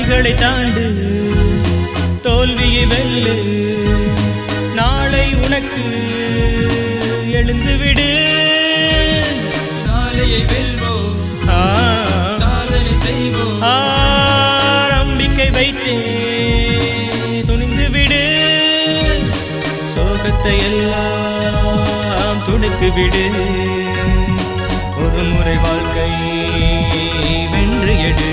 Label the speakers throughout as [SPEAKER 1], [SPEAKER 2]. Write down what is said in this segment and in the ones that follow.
[SPEAKER 1] தடைகளை தாண்டு தோல்வியை வெல்லு நாளை உனக்கு எழுந்துவிடு
[SPEAKER 2] நாளையை வெல்வோம் சாதனை செய்வோம்
[SPEAKER 1] நம்பிக்கை வைத்தே துணிந்துவிடு சோகத்தை எல்லாம் துடைத்துவிடு ஒரு முறை வாழ்க்கை வென்று எடு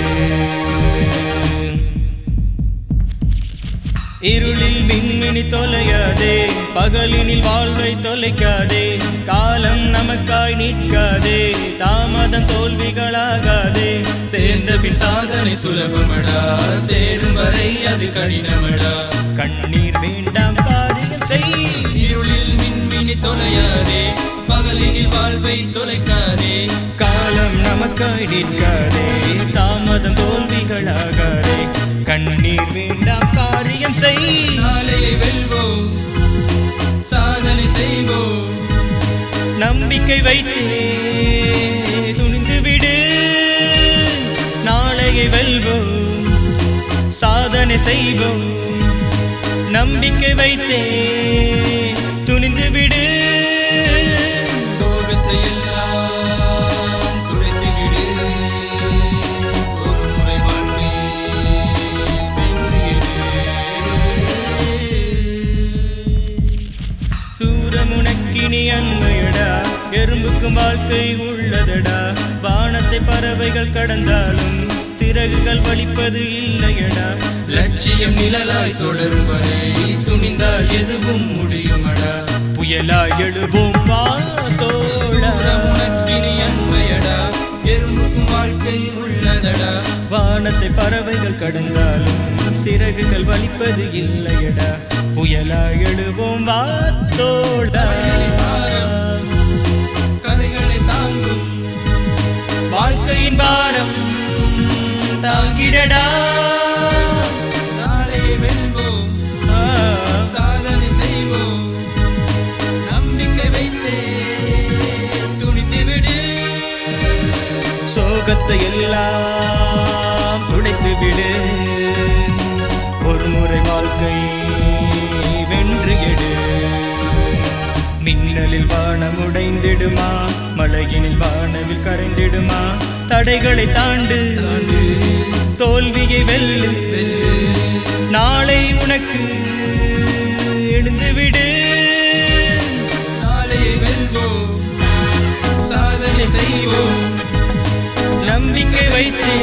[SPEAKER 1] இருளில் மின்மினி தொலையாதே பகலினில் வாழ்வை தொலைக்காதே காலம் நமக்காய் நிற்காதே தாமதம் தோல்விகளாகாதே
[SPEAKER 2] சேர்ந்த பின் சாதனை சுலபமடா சேரும் வரை அது கடினமடா
[SPEAKER 1] கண்ணீர் வேண்டாம் காரியம் செய்
[SPEAKER 2] இருளில் மின்மினி தொலையாதே பகலினில் வாழ்வை தொலைக்காதே
[SPEAKER 1] காலம் நமக்காய் நிற்காதே தாமதம் தோல்விகளாகாதே கண்ணீர் வேண்டாம் காரியம் செய்
[SPEAKER 2] நாளையை வெல்வோம் சாதனை செய்வோம்
[SPEAKER 1] நம்பிக்கை வைத்தே துணிந்துவிடு நாளையை வெல்வோம் சாதனை செய்வோம் நம்பிக்கை வைத்தே துணிந்துவிடு
[SPEAKER 2] சோகத்தை எல்லாம் துடைத்துவிடு ஒரு முறை வாழ்க்கை வென்று எடு
[SPEAKER 1] சூரமுனக்கினி அண்மையடா எறும்புக்கும் வாழ்க்கை உள்ளதடா வானத்தை பறவைகள் கடந்தாலும் ஸ்திரகுகள் வலிப்பது இல்லையடா
[SPEAKER 2] லட்சியம் நிழலாய் தொடரும் வரை துணிந்தால் எதுவும் முடியுமடா
[SPEAKER 1] புயலாய் எழுவோம்
[SPEAKER 2] உனக்கினி அண்மையடா எறும்புக்கும் வாழ்க்கை உள்ளதடா
[SPEAKER 1] வானத்தை பறவைகள் கடந்தாலும் சிறகுகள் வலிப்பது இல்லையடா புயலாய் எழுவோம் வாத்தோடா
[SPEAKER 2] கதைகளை தாங்கும்
[SPEAKER 1] வாழ்க்கையின் பாரம் தாங்கிடடா
[SPEAKER 2] நாளையை வெல்வோம் சாதனை செய்வோம் நம்பிக்கை வைத்தே துணித்துவிடு
[SPEAKER 1] சோகத்தை எல்லாம் துடைத்துவிடு ஒரு முறை வாழ்க்கை வென்று எடு மின்னலில் வானம் உடைந்திடுமா மழையினில் வானவில் கரைந்திடுமா தடைகளை தாண்டு தோல்வியை வெல்லு நாளை உனக்கு எழுந்துவிடு
[SPEAKER 2] நாளையை வெல்வோம் சாதனை செய்வோம்
[SPEAKER 1] நம்பிக்கை வைத்தே